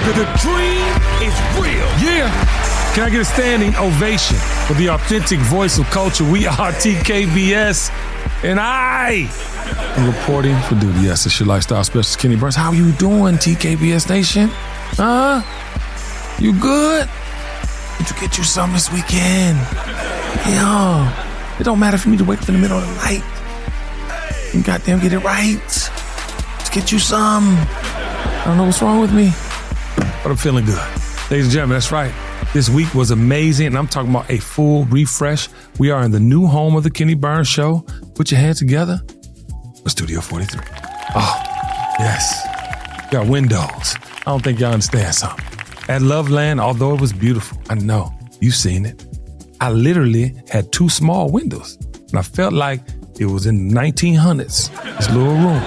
The dream is real. Yeah. Can I get a standing ovation for the authentic voice of culture? We are TKBS, and I am reporting for duty. Yes, it's your lifestyle specialist, KennyBurns. How you doing, TKBS Nation? You good? Did you get you something this weekend? Yeah. It don't matter if you need to wake up in the middle of the night. You goddamn get it right. Let's get you some. I don't know what's wrong with me, but I'm feeling good. Ladies and gentlemen, that's right. This week was amazing, and I'm talking about a full refresh. We are in the new home of the KennyBurns Show. Put your hands together for Studio 43. Oh, yes. Got windows. I don't think y'all understand something. At Loveland, although it was beautiful, I know, you've seen it. I literally had 2 small windows, and I felt like it was in the 1900s, this little room.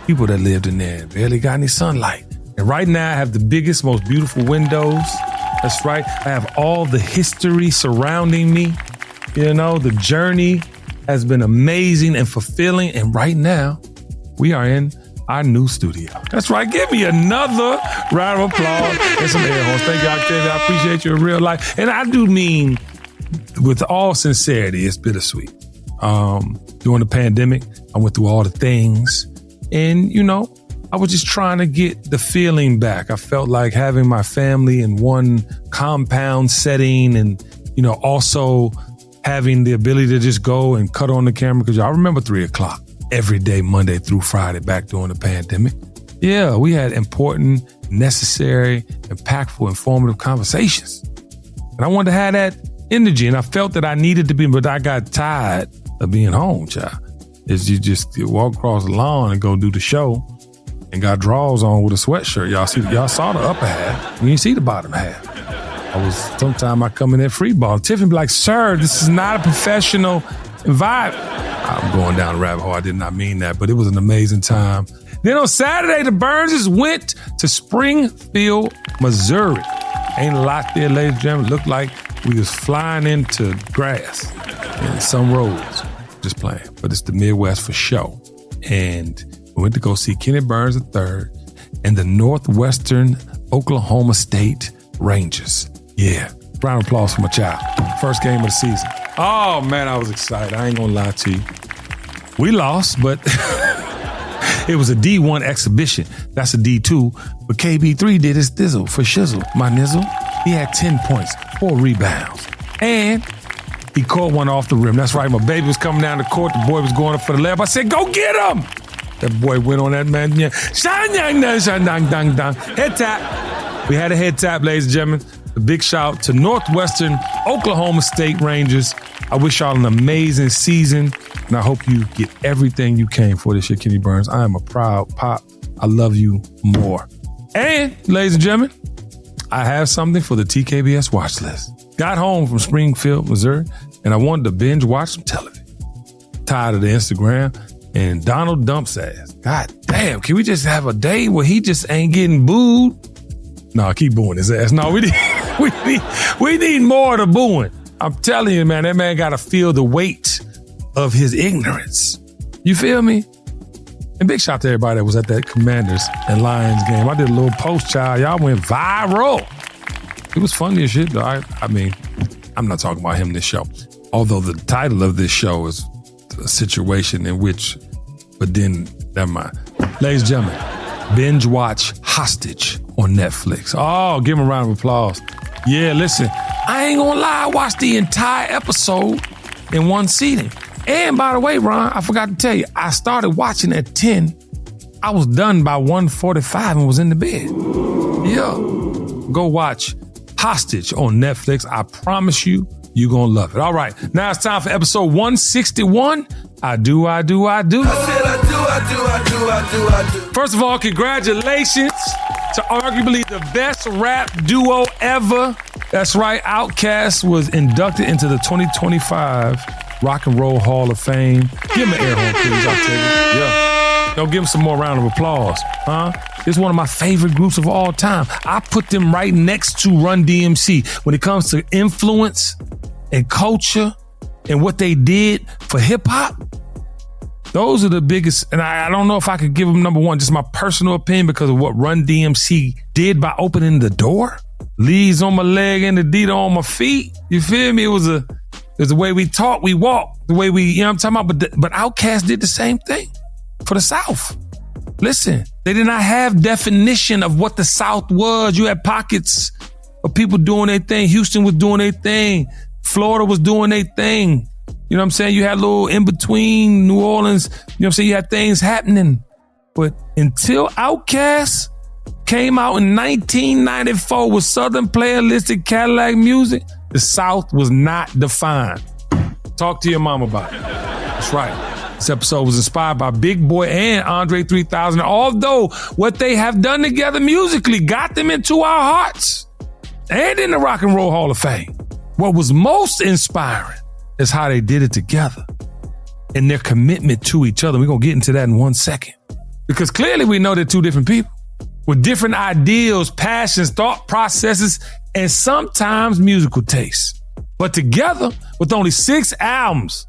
People that lived in there barely got any sunlight. And right now I have the biggest, most beautiful windows. That's right. I have all the history surrounding me. You know, the journey has been amazing and fulfilling. And right now we are in our new studio. That's right. Give me another round of applause and some air horns. Thank you, Octavia. I appreciate you in real life. And I do mean, with all sincerity, it's bittersweet. During the pandemic, I went through all the things, and, you know, I was just trying to get the feeling back. I felt like having my family in one compound setting, and, you know, also having the ability to just go and cut on the camera, because y'all remember 3 o'clock every day, Monday through Friday, back during the pandemic. Yeah, we had important, necessary, impactful, informative conversations. And I wanted to have that energy, and I felt that I needed to be, but I got tired of being home, child. Is you walk across the lawn and go do the show and got drawers on with a sweatshirt. Y'all saw the upper half. You didn't see the bottom half. Sometime I come in there free ball. Tiffany be like, sir, this is not a professional environment. I'm going down the rabbit hole. I did not mean that, but it was an amazing time. Then on Saturday, the Burnses went to Springfield, Missouri. Ain't a lot there, ladies and gentlemen. It looked like we was flying into grass in some roads. Just playing, but it's the Midwest for show. And we went to go see KennyBurns III and the Northwestern Oklahoma State Rangers. Yeah, round of applause for my child. First game of the season. Oh man, I was excited. I ain't gonna lie to you. We lost, but it was a D1 exhibition. That's a D2, but KB3 did his thizzle for shizzle. My nizzle, he had 10 points, 4 rebounds, and he caught one off the rim. That's right. My baby was coming down the court. The boy was going up for the layup. I said, go get him. That boy went on that man. Yeah. Head tap. We had a head tap, ladies and gentlemen. A big shout to Northwestern Oklahoma State Rangers. I wish y'all an amazing season, and I hope you get everything you came for this year, KennyBurns. I am a proud pop. I love you more. And, ladies and gentlemen, I have something for the TKBS watch list. Got home from Springfield, Missouri, and I wanted to binge watch some television. Tired of the Instagram, and Donald dumps ass. God damn, can we just have a day where he just ain't getting booed? No, keep booing his ass. No, we need more of the booing. I'm telling you, man, that man got to feel the weight of his ignorance. You feel me? And big shout to everybody that was at that Commanders and Lions game. I did a little post, child. Y'all went viral. It was funny as shit, though. I mean, I'm not talking about him in this show. Although the title of this show is a situation in which, but then, never mind. Ladies and gentlemen, binge watch Hostage on Netflix. Oh, give him a round of applause. Yeah, listen, I ain't gonna lie, I watched the entire episode in one sitting. And by the way, Ron, I forgot to tell you, I started watching at 10. I was done by 1:45 and was in the bed. Yeah, go watch Hostage on Netflix. I promise you, you're gonna love it. All right, now it's time for episode 161. I do. First of all, congratulations to arguably the best rap duo ever. That's right, OutKast was inducted into the 2025 Rock and Roll Hall of Fame. Give him an air horn, please, Octavia. Yeah. Yo, give him some more round of applause, huh? It's one of my favorite groups of all time. I put them right next to Run DMC when it comes to influence and culture and what they did for hip-hop. Those are the biggest, and I don't know if I could give them number one, just my personal opinion because of what Run DMC did by opening the door. Leaves on my leg and the Adidas on my feet. You feel me? It was the way we talk, we walk, the way we, you know what I'm talking about? But OutKast did the same thing for the South. Listen, they did not have definition of what the South was. You had pockets of people doing their thing. Houston was doing their thing. Florida was doing their thing. You know what I'm saying? You had a little in between New Orleans. You know what I'm saying? You had things happening. But until OutKast came out in 1994 with Southern Playalistic Cadillac music, the South was not defined. Talk to your mom about it. That's right. This episode was inspired by Big Boy and André 3000. Although what they have done together musically got them into our hearts and in the Rock and Roll Hall of Fame. What was most inspiring is how they did it together and their commitment to each other. We're going to get into that in 1 second. Because clearly we know they're two different people with different ideals, passions, thought processes, and sometimes musical tastes. But together with only 6 albums,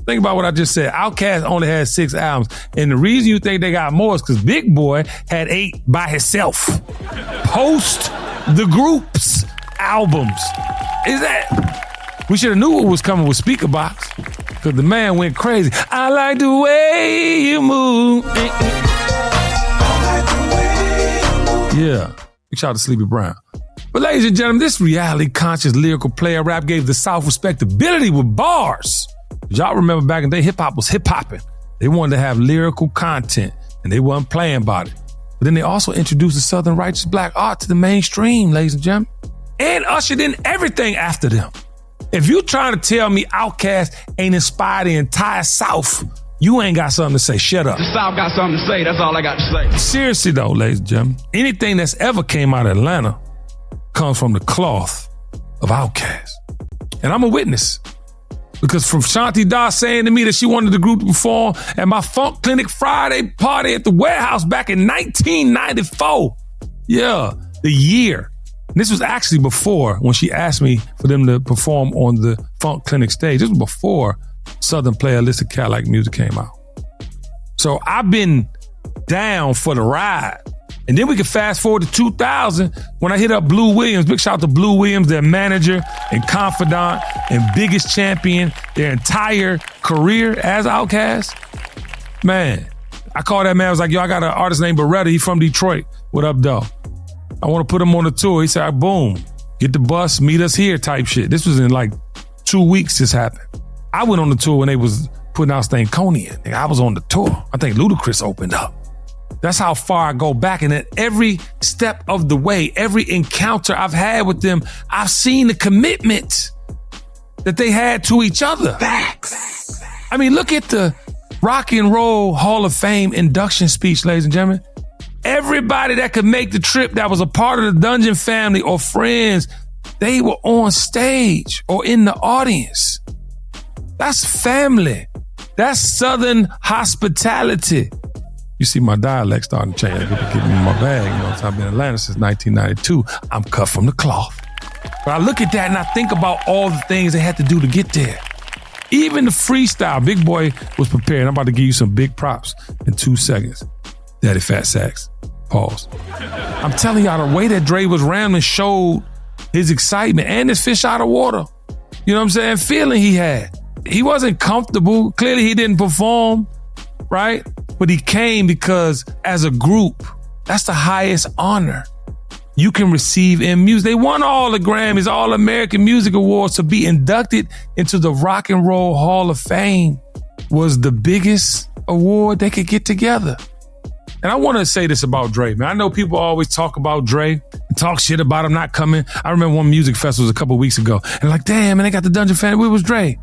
think about what I just said. OutKast only had 6 albums. And the reason you think they got more is because Big Boy had 8 by himself. Post the group's albums. Is that... We should have knew what was coming with Speaker Box because the man went crazy. I like the way you move. Yeah. Big shout out to Sleepy Brown. But ladies and gentlemen, this reality-conscious lyrical player rap gave the South respectability with bars. Y'all remember back in the day, hip-hop was hip-hopping. They wanted to have lyrical content and they wasn't playing about it. But then they also introduced the Southern righteous black art to the mainstream, ladies and gentlemen, and ushered in everything after them. If you trying to tell me OutKast ain't inspired the entire South, you ain't got something to say. Shut up. The South got something to say. That's all I got to say. Seriously though, ladies and gentlemen, anything that's ever came out of Atlanta comes from the cloth of OutKast. And I'm a witness. Because from Shanti Das saying to me that she wanted the group to perform at my Funk Clinic Friday party at the warehouse back in 1994. Yeah, the year. And this was actually before when she asked me for them to perform on the Funk Clinic stage. This was before Southern Playalistic Cadillac music came out. So I've been down for the ride. And then we can fast forward to 2000 when I hit up Blue Williams. Big shout out to Blue Williams, their manager and confidant and biggest champion their entire career as OutKast. Man, I called that man. I was like, yo, I got an artist named Beretta. He from Detroit. What up, though? I want to put him on the tour. He said, boom, get the bus, meet us here type shit. This was in like 2 weeks this happened. I went on the tour when they was putting out Stankonia. I was on the tour. I think Ludacris opened up. That's how far I go back. And at every step of the way, every encounter I've had with them, I've seen the commitment that they had to each other. Facts. I mean, look at the Rock and Roll Hall of Fame induction speech, ladies and gentlemen. Everybody that could make the trip that was a part of the Dungeon family or friends, they were on stage or in the audience. That's family. That's Southern hospitality. You see my dialect starting to change. I get me in my bag. You know, I've been in Atlanta since 1992. I'm cut from the cloth. But I look at that and I think about all the things they had to do to get there. Even the freestyle, Big Boy was prepared. I'm about to give you some big props in 2 seconds. Daddy Fat Sax. Pause. I'm telling y'all, the way that Dre was rambling showed his excitement and his fish out of water. You know what I'm saying? Feeling he had. He wasn't comfortable. Clearly he didn't perform, right? But he came because as a group, that's the highest honor you can receive in music. They won all the Grammys, all American Music Awards. To be inducted into the Rock and Roll Hall of Fame was the biggest award they could get together. And I want to say this about Dre, man. I know people always talk about Dre and talk shit about him not coming. I remember one music festival a couple of weeks ago and like, damn, man, they got the Dungeon family. Where was Dre?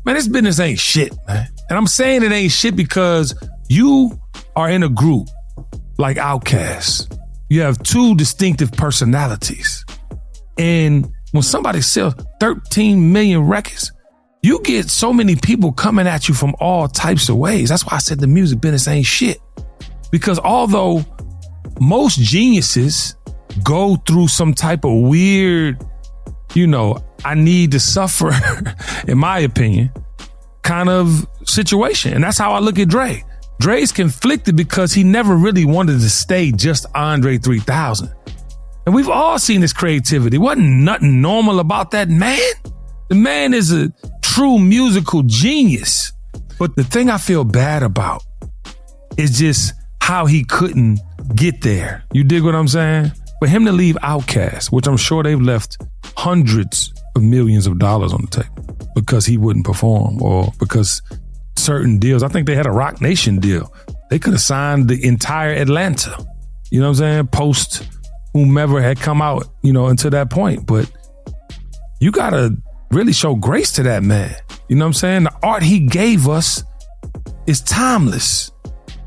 Man, this business ain't shit, man. And I'm saying it ain't shit because you are in a group like OutKast. You have 2 distinctive personalities. And when somebody sells 13 million records, you get so many people coming at you from all types of ways. That's why I said the music business ain't shit. Because although most geniuses go through some type of weird, I need to suffer, in my opinion, kind of situation. And that's how I look at Dre. Dre's conflicted because he never really wanted to stay just Andre 3000. And we've all seen his creativity. Wasn't nothing normal about that man. The man is a true musical genius. But the thing I feel bad about is just how he couldn't get there. You dig what I'm saying? For him to leave OutKast, which I'm sure they've left hundreds of millions of dollars on the table because he wouldn't perform or because certain deals. I think they had a Rock Nation deal. They could have signed the entire Atlanta. You know what I'm saying? Post whomever had come out, until that point. But you got to really show grace to that man. You know what I'm saying? The art he gave us is timeless.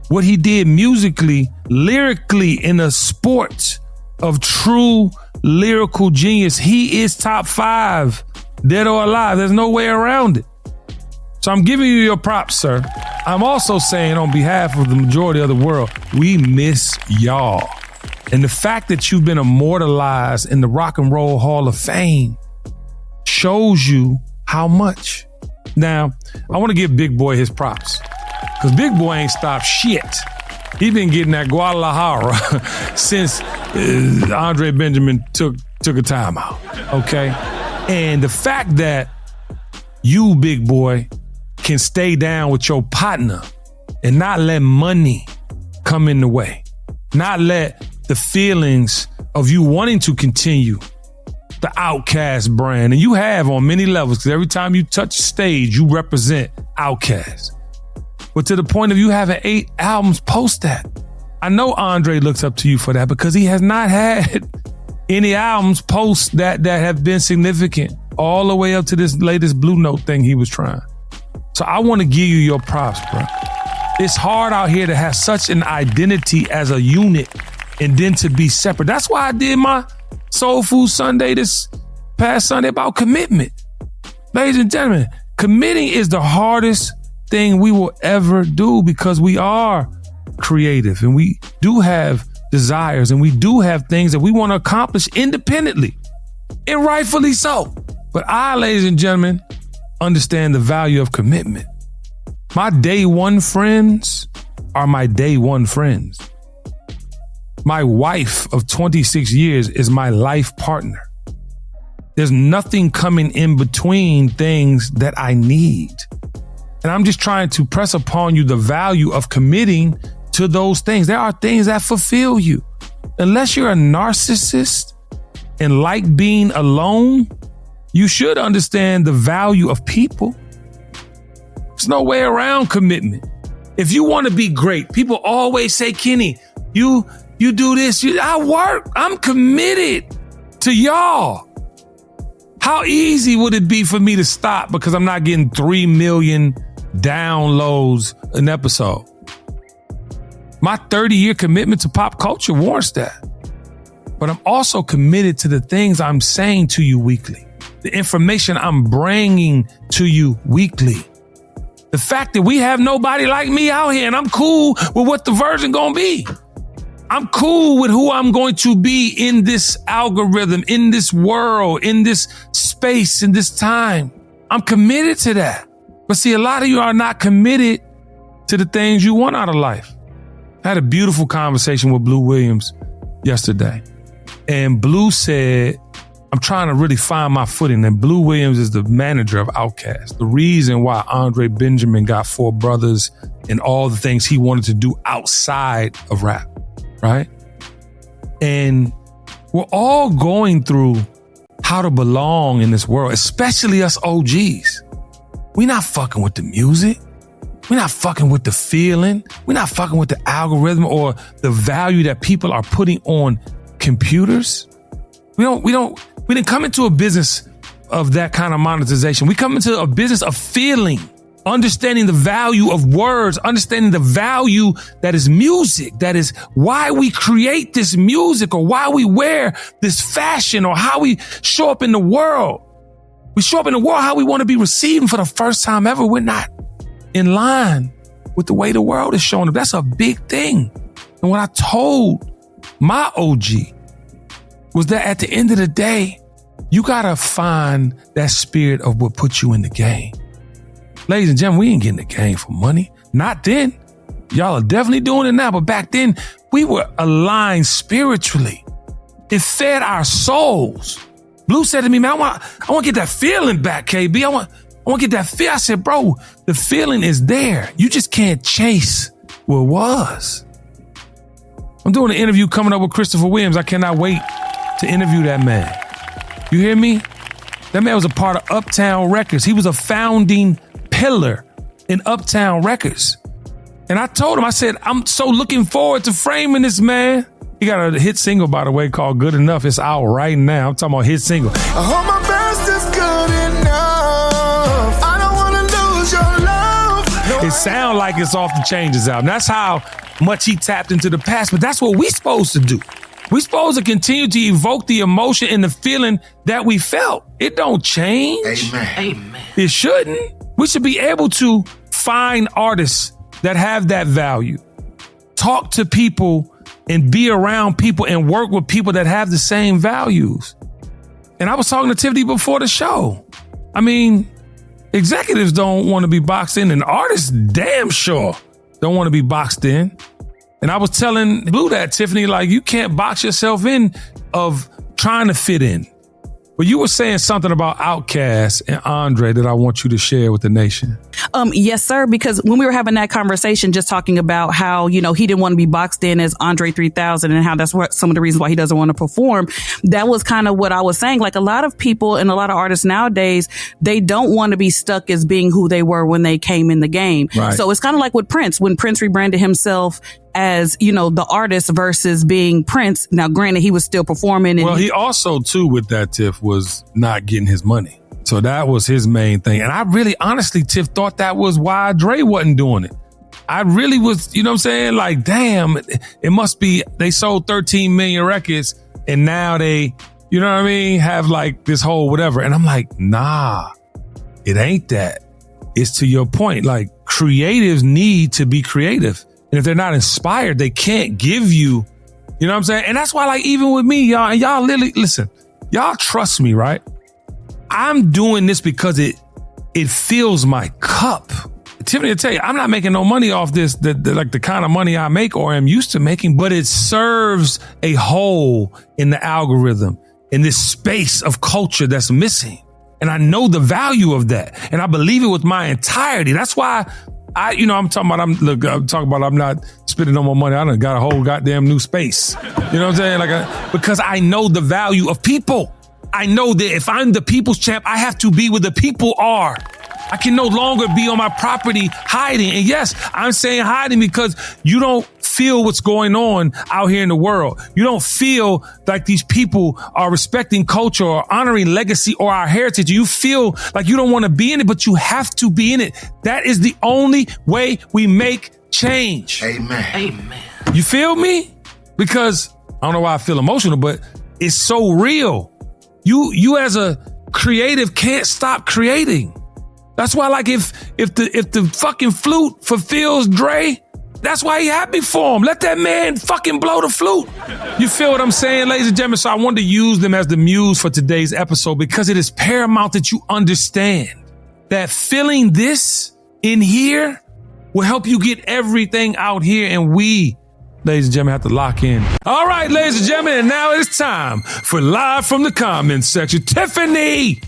What he did musically, lyrically, in a sport of true lyrical genius, he is top 5, dead or alive. There's no way around it. So I'm giving you your props, sir. I'm also saying on behalf of the majority of the world, we miss y'all. And the fact that you've been immortalized in the Rock and Roll Hall of Fame shows you how much. Now, I want to give Big Boy his props because Big Boy ain't stopped shit. He been getting that Guadalajara since Andre Benjamin took a timeout, okay? And the fact that you, Big Boy, can stay down with your partner and not let money come in the way, not let the feelings of you wanting to continue the OutKast brand. And you have on many levels, because every time you touch stage, you represent OutKast. But to the point of you having 8 albums post that. I know Andre looks up to you for that because he has not had any albums post that have been significant all the way up to this latest Blue Note thing he was trying. So I want to give you your props, bro. It's hard out here to have such an identity as a unit and then to be separate. That's why I did my Soul Food Sunday this past Sunday about commitment. Ladies and gentlemen, committing is the hardest thing we will ever do because we are creative and we do have desires and we do have things that we want to accomplish independently, and rightfully so. But I, ladies and gentlemen, understand the value of commitment. My day one friends are my day one friends. My wife of 26 years is my life partner. There's nothing coming in between things that I need. And I'm just trying to press upon you the value of committing to those things. There are things that fulfill you. Unless you're a narcissist and like being alone, you should understand the value of people. There's no way around commitment. If you want to be great, people always say, Kenny, you do this. I work. I'm committed to y'all. How easy would it be for me to stop because I'm not getting 3 million downloads an episode? My 30-year commitment to pop culture warrants that. But I'm also committed to the things I'm saying to you weekly, the information I'm bringing to you weekly. The fact that we have nobody like me out here and I'm cool with what the version gonna be. I'm cool with who I'm going to be in this algorithm, in this world, in this space, in this time. I'm committed to that. But see, a lot of you are not committed to the things you want out of life. I had a beautiful conversation with Blue Williams yesterday. And Blue said, I'm trying to really find my footing. And Blue Williams is the manager of OutKast. The reason why Andre Benjamin got 4 brothers and all the things he wanted to do outside of rap. Right? And we're all going through how to belong in this world, especially us OGs. We're not fucking with the music. We're not fucking with the feeling. We're not fucking with the algorithm or the value that people are putting on computers. We didn't come into a business of that kind of monetization. We come into a business of feeling, understanding the value of words, understanding the value that is music, that is why we create this music or why we wear this fashion or how we show up in the world. We show up in the world how we want to be received for the first time ever. We're not in line with the way the world is showing up. That's a big thing. And what I told my OG was that at the end of the day, you got to find that spirit of what put you in the game. Ladies and gentlemen, we ain't getting the game for money. Not then. Y'all are definitely doing it now, but back then, we were aligned spiritually. It fed our souls. Blue said to me, man, I want to get that feeling back, KB. I want to get that feel. I said, bro, the feeling is there. You just can't chase what was. I'm doing an interview coming up with Christopher Williams. I cannot wait to interview that man. You hear me? That man was a part of Uptown Records. He was a founding pillar in Uptown Records. And I told him, I said, I'm so looking forward to framing this man. He got a hit single, by the way, called Good Enough. It's out right now. I'm talking about hit single. I hope my best is good enough. I don't want to lose your love. No, it sounds like it's off the Changes album. That's how much he tapped into the past, but that's what we supposed to do. We supposed to continue to evoke the emotion and the feeling that we felt. It don't change. Amen. It shouldn't. We should be able to find artists that have that value. Talk to people and be around people and work with people that have the same values. And I was talking to Tiffany before the show. I mean, executives don't want to be boxed in, and artists damn sure don't want to be boxed in. And I was telling Blue that, Tiffany, like, you can't box yourself in of trying to fit in. But you were saying something about OutKast and André that I want you to share with the nation. Yes, sir. Because when we were having that conversation, just talking about how, he didn't want to be boxed in as André 3000 and how that's what some of the reasons why he doesn't want to perform. That was kind of what I was saying. Like, a lot of people and a lot of artists nowadays, they don't want to be stuck as being who they were when they came in the game. Right. So it's kind of like with Prince, when Prince rebranded himself as, the artist versus being Prince. Now, granted, he was still performing. And well, he also, too, with that, Tiff, was not getting his money. So that was his main thing. And I really, honestly, Tiff, thought that was why Dre wasn't doing it. I really was, like, damn, it must be, they sold 13 million records and now they, have like this whole whatever. And I'm like, nah, it ain't that. It's to your point. Like, creatives need to be creative. And if they're not inspired, they can't give you, you know what I'm saying? And that's why, like, even with me, y'all, and y'all literally, listen, y'all trust me, right? I'm doing this because it fills my cup. Tiffany will tell you, I'm not making no money off this, like the kind of money I make or am used to making, but it serves a hole in the algorithm, in this space of culture that's missing. And I know the value of that. And I believe it with my entirety. That's why I'm talking about I'm not spending no more money. I done got a whole goddamn new space. You know what I'm saying? Because I know the value of people. I know that if I'm the people's champ, I have to be where the people are. I can no longer be on my property hiding. And yes, I'm saying hiding because you don't feel what's going on out here in the world. You don't feel like these people are respecting culture or honoring legacy or our heritage. You feel like you don't want to be in it, but you have to be in it. That is the only way we make change. Amen. You feel me? Because I don't know why I feel emotional, but it's so real. You as a creative can't stop creating. That's why, like, if the fucking flute fulfills Dre, that's why he happy for him. Let that man fucking blow the flute. You feel what I'm saying, ladies and gentlemen? So I wanted to use them as the muse for today's episode because it is paramount that you understand that feeling this in here will help you get everything out here. And we, ladies and gentlemen, have to lock in. All right, ladies and gentlemen, and now it's time for Live from the Comments section. Tiffany,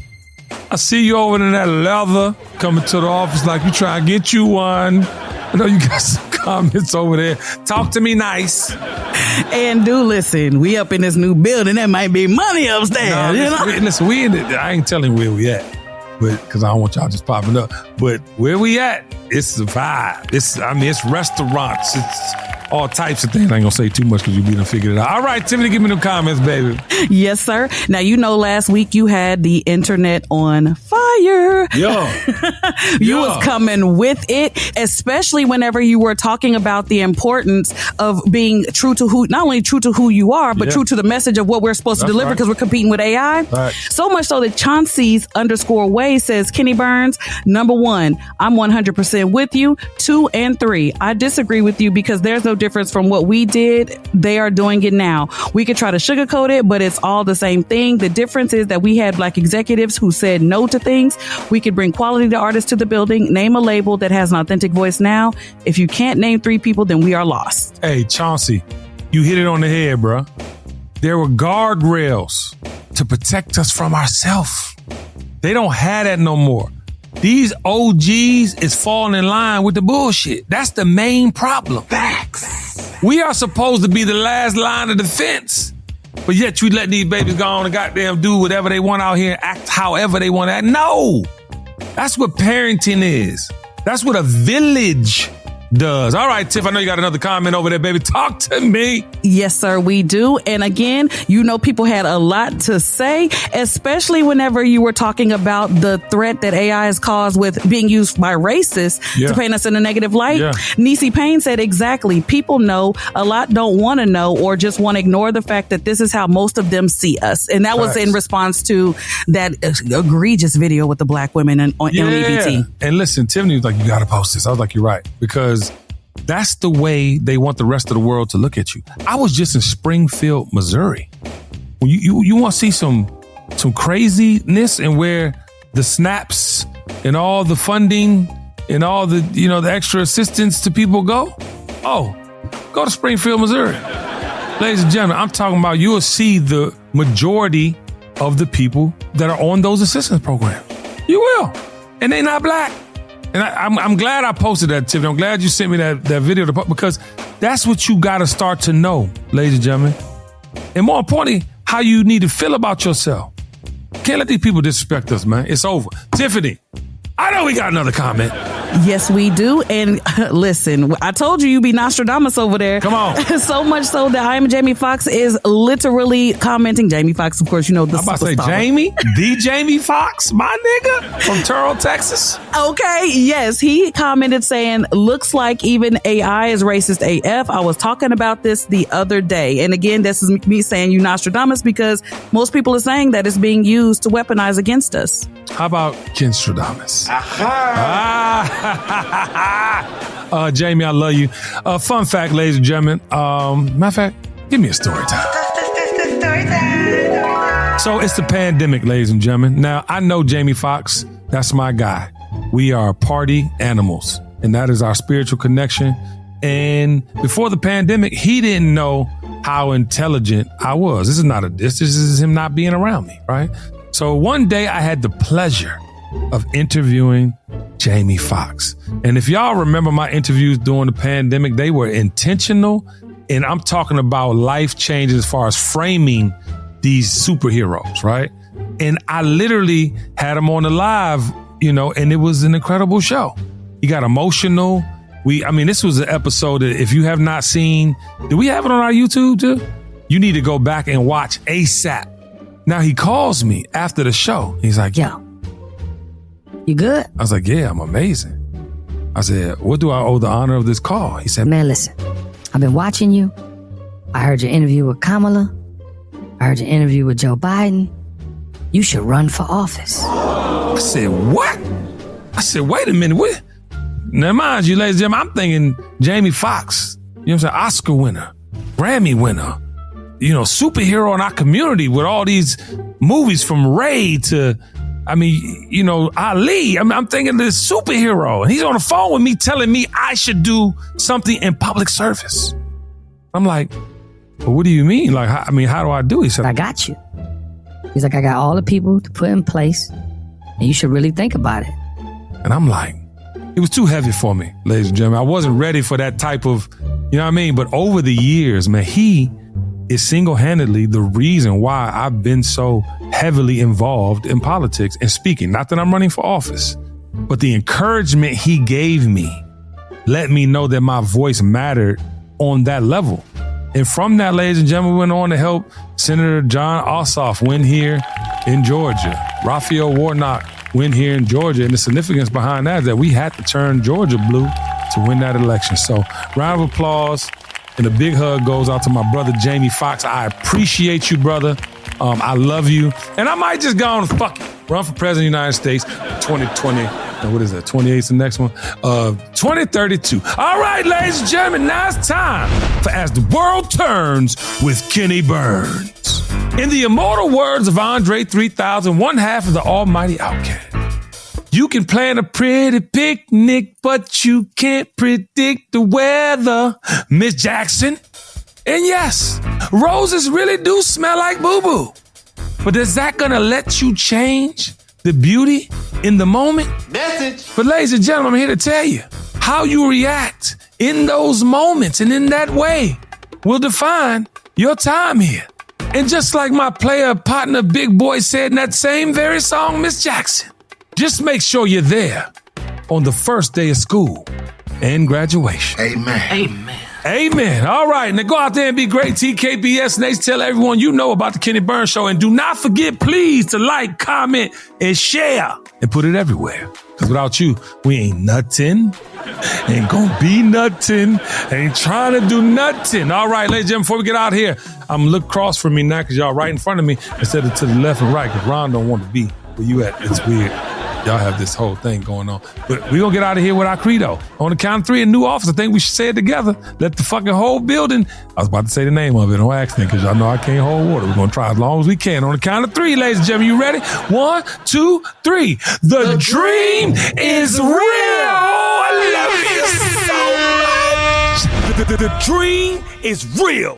I see you over in that leather coming to the office like you trying to get you one. I know you got some comments over there. Talk to me nice. And do listen, we up in this new building. There might be money upstairs. Listen, we in it. I ain't telling where we at, but because I don't want y'all just popping up. But where we at, it's a vibe. It's restaurants. It's all types of things. I ain't gonna say too much because you done figured it out. All right, Tiffany, give me them comments, baby. Yes, sir. Now, last week you had the internet on fire. You was coming with it, especially whenever you were talking about the importance of being true to not only true to who you are, but true to the message of what we're supposed to deliver because we're competing with AI. Right. So much so that Chauncey's_Way says, KennyBurns, number 1, I'm 100% with you. 2 and 3, I disagree with you because there's no difference from what we did. They are doing it now. We could try to sugarcoat it, but it's all the same thing. The difference is that we had Black executives who said no to things. We could bring quality artists to the building, name a label that has an authentic voice now. If you can't name 3 people, then we are lost. Hey, Chauncey, you hit it on the head, bro. There were guardrails to protect us from ourselves. They don't have that no more. These OGs is falling in line with the bullshit. That's the main problem. Facts. We are supposed to be the last line of defense, but yet you let these babies go on and goddamn do whatever they want out here and act however they want to act. No. That's what parenting is. That's what a village does. All right, Tiff, I know you got another comment over there, baby. Talk to me. Yes, sir, we do. And again, you know, people had a lot to say, especially whenever you were talking about the threat that AI has caused with being used by racists to paint us in a negative light. Yeah. Niecy Payne said exactly. People know, a lot don't want to know or just want to ignore the fact that this is how most of them see us. And that was in response to that egregious video with the Black women on LGBT. And listen, Tiffany was like, you got to post this. I was like, you're right. Because that's the way they want the rest of the world to look at you. I was just in Springfield, Missouri. You want to see some craziness and where the snaps and all the funding and all the, the extra assistance to people go? Oh, go to Springfield, Missouri. Ladies and gentlemen, I'm talking about you'll see the majority of the people that are on those assistance programs. You will. And they're not Black. And I'm glad I posted that, Tiffany. I'm glad you sent me that video because that's what you got to start to know, ladies and gentlemen. And more importantly, how you need to feel about yourself. Can't let these people disrespect us, man. It's over. Tiffany, I know we got another comment. Yes, we do. And listen, I told you be Nostradamus over there. Come on. So much so that I Am Jamie Foxx is literally commenting. Jamie Foxx, of course, you know the I'm about to say Jamie? The Jamie Foxx, my nigga from Turl, Texas. Okay, yes. He commented saying, looks like even AI is racist AF. I was talking about this the other day. And again, this is me saying you Nostradamus because most people are saying that it's being used to weaponize against us. How about Kenstradamus? Jamie, I love you. Fun fact, ladies and gentlemen. Matter of fact, give me a story time. So it's the pandemic, ladies and gentlemen. Now, I know Jamie Foxx. That's my guy. We are party animals, and that is our spiritual connection. And before the pandemic, he didn't know how intelligent I was. This is not a diss. This is him not being around me, right? So one day I had the pleasure of interviewing Jamie Foxx. And if y'all remember my interviews during the pandemic, they were intentional. And I'm talking about life changes as far as framing these superheroes, right? And I literally had him on the live, and it was an incredible show. He got emotional. This was an episode that if you have not seen, do we have it on our YouTube too? You need to go back and watch ASAP. Now he calls me after the show. He's like, yo, you good? I was like, yeah, I'm amazing. I said, what do I owe the honor of this call? He said, man, listen, I've been watching you. I heard your interview with Kamala. I heard your interview with Joe Biden. You should run for office. I said, what? I said, wait a minute, what? Now, mind you, ladies and gentlemen, I'm thinking Jamie Foxx, I'm saying, Oscar winner, Grammy winner, superhero in our community with all these movies from Ray to, Ali. I'm thinking this superhero. And he's on the phone with me telling me I should do something in public service. I'm like, well, what do you mean? Like, how do I do it? He said, I got you. He's like, I got all the people to put in place, and you should really think about it. And I'm like, it was too heavy for me, ladies and gentlemen. I wasn't ready for that type of, But over the years, man, he is single-handedly the reason why I've been so heavily involved in politics and speaking. Not that I'm running for office, but the encouragement he gave me let me know that my voice mattered on that level. And from that, ladies and gentlemen, we went on to help Senator John Ossoff win here in Georgia. Raphael Warnock win here in Georgia. And the significance behind that is that we had to turn Georgia blue to win that election. So round of applause and a big hug goes out to my brother, Jamie Foxx. I appreciate you, brother. I love you. And I might just go on and run for president of the United States 2020. what is that? 28's the next one. 2032. All right, ladies and gentlemen, now it's time for As the World Turns with KennyBurns. In the immortal words of André 3000, one half of the almighty OutKast. You can plan a pretty picnic, but you can't predict the weather, Miss Jackson. And yes, roses really do smell like boo-boo. But is that gonna let you change the beauty in the moment? Message. But ladies and gentlemen, I'm here to tell you, how you react in those moments and in that way will define your time here. And just like my player partner Big Boy said in that same very song, Miss Jackson, just make sure you're there on the first day of school and graduation. Amen. Amen. Amen. All right. Now go out there and be great. TKBS Nation. Tell everyone you know about the Kenny Burns Show. And do not forget, please, to like, comment, and share. And put it everywhere. Because without you, we ain't nothing. Ain't gonna be nothing. Ain't trying to do nothing. All right, ladies and gentlemen, before we get out here, I'm gonna look across from me now because y'all right in front of me instead of to the left and right because Ron don't want to be where you at. It's weird. Y'all have this whole thing going on. But we're going to get out of here with our credo. On the count of three, a new office. I think we should say it together. Let the fucking whole building. I was about to say the name of it on accident because y'all know I can't hold water. We're going to try as long as we can. On the count of three, ladies and gentlemen, you ready? 1, 2, 3. The dream is real. I love you so much. The dream is real.